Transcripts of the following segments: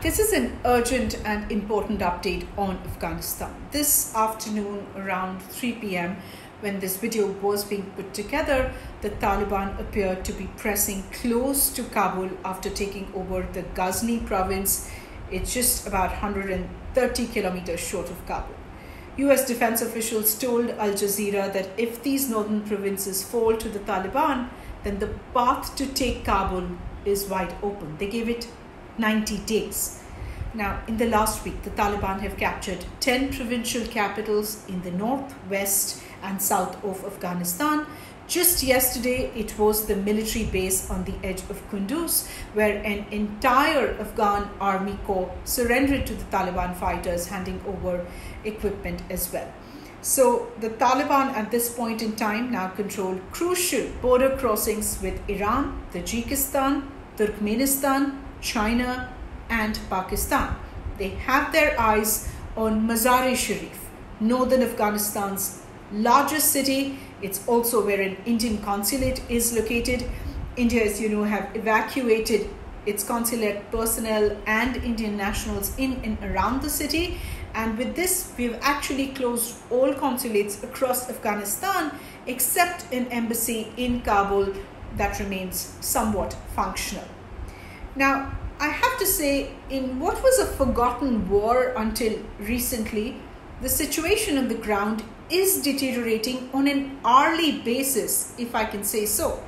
This is an urgent and important update on Afghanistan. This afternoon around 3 p.m. when this video was being put together, the Taliban appeared to be pressing close to Kabul after taking over the Ghazni province. It's just about 130 kilometers short of Kabul. US defense officials told Al Jazeera that if these northern provinces fall to the Taliban, then the path to take Kabul is wide open. They gave it 90 days. Now, in the last week, the Taliban have captured 10 provincial capitals in the north, west, and south of Afghanistan. Just yesterday, it was the military base on the edge of Kunduz, where an entire Afghan army corps surrendered to the Taliban fighters, handing over equipment as well. So, the Taliban at this point in time now control crucial border crossings with Iran, Tajikistan, Turkmenistan, China, and Pakistan. They have their eyes on Mazar-e-Sharif, northern Afghanistan's largest city. It's also where an Indian consulate is located. India, as you know, have evacuated its consulate personnel and Indian nationals in and around the city. And with this, we've actually closed all consulates across Afghanistan except an embassy in Kabul that remains somewhat functional. Now, I have to say, in what was a forgotten war until recently, the situation on the ground is deteriorating on an hourly basis, if I can say so.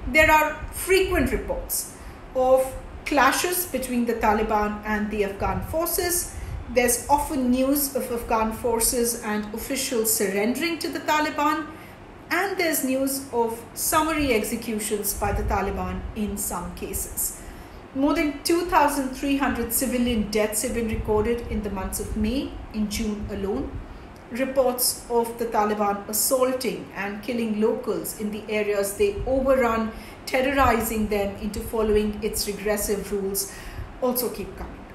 There are frequent reports of clashes between the Taliban and the Afghan forces. There's often news of Afghan forces and officials surrendering to the Taliban, and there's news of summary executions by the Taliban in some cases. More than 2,300 civilian deaths have been recorded in the months of May and June alone. Reports of the Taliban assaulting and killing locals in the areas they overrun, terrorizing them into following its regressive rules, also keep coming.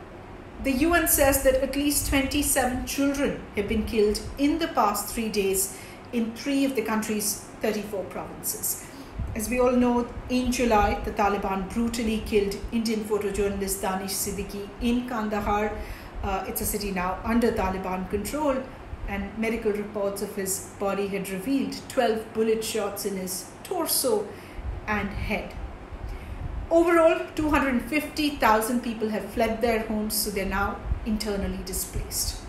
The UN says that at least 27 children have been killed in the past 3 days in 3 of the country's 34 provinces. As we all know, in July, the Taliban brutally killed Indian photojournalist Danish Siddiqui in Kandahar. It's a city now under Taliban control, and medical reports of his body had revealed 12 bullet shots in his torso and head. Overall, 250,000 people have fled their homes, so they're now internally displaced.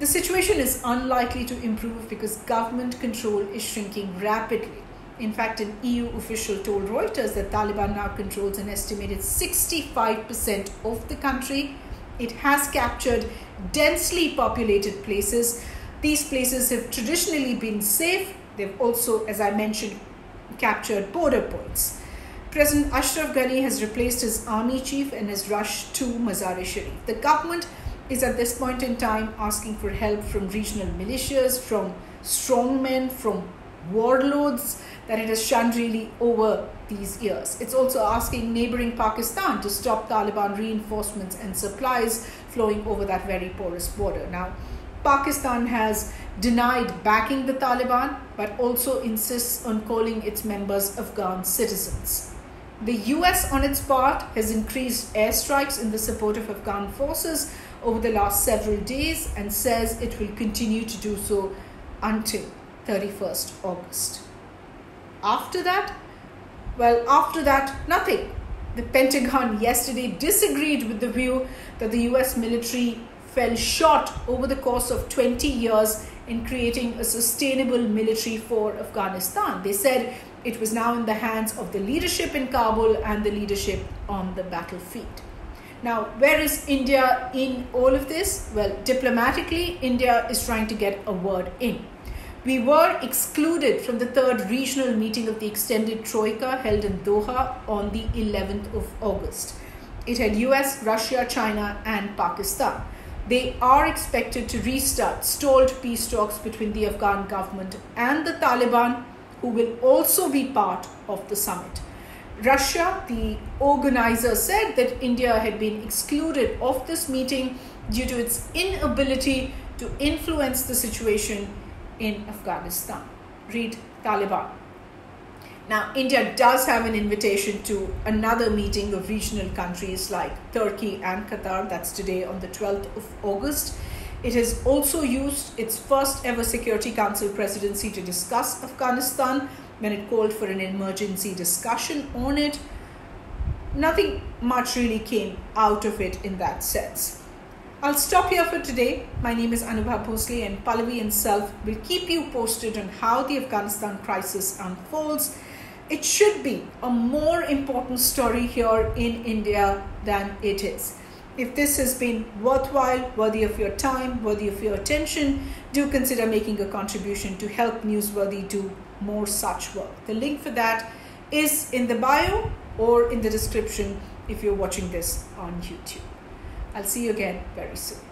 The situation is unlikely to improve because government control is shrinking rapidly. In fact, an EU official told Reuters that Taliban now controls an estimated 65% of the country. It has captured densely populated places. These places have traditionally been safe. They've also, as I mentioned, captured border points. President Ashraf Ghani has replaced his army chief and has rushed to Mazar-e-Sharif. The government is at this point in time asking for help from regional militias, from strongmen, from warlords that it has shunned really over these years. It's also asking neighboring Pakistan to stop Taliban reinforcements and supplies flowing over that very porous border. Now, Pakistan has denied backing the Taliban, but also insists on calling its members Afghan citizens. The US, on its part, has increased airstrikes in the support of Afghan forces over the last several days and says it will continue to do so until 31st August. After that, nothing. The Pentagon yesterday disagreed with the view that the US military fell short over the course of 20 years in creating a sustainable military for Afghanistan. They said it was now in the hands of the leadership in Kabul and the leadership on the battlefield. Now, where is India in all of this? Well, diplomatically, India is trying to get a word in. We were excluded from the third regional meeting of the extended Troika held in Doha on the 11th of August. It had US, Russia, China, and Pakistan. They are expected to restart stalled peace talks between the Afghan government and the Taliban, who will also be part of the summit. Russia, the organizer, said that India had been excluded of this meeting due to its inability to influence the situation in Afghanistan. Read Taliban. Now, India does have an invitation to another meeting of regional countries like Turkey and Qatar. That's today on the 12th of August. It has also used its first ever Security Council presidency to discuss Afghanistan when it called for an emergency discussion on it. Nothing much really came out of it in that sense. I'll stop here for today. My name is Anubha Bhonsle, and Pallavi and Self will keep you posted on how the Afghanistan crisis unfolds. It should be a more important story here in India than it is. If this has been worthwhile, worthy of your time, worthy of your attention, do consider making a contribution to help Newsworthy do more such work. The link for that is in the bio or in the description if you're watching this on YouTube. I'll see you again very soon.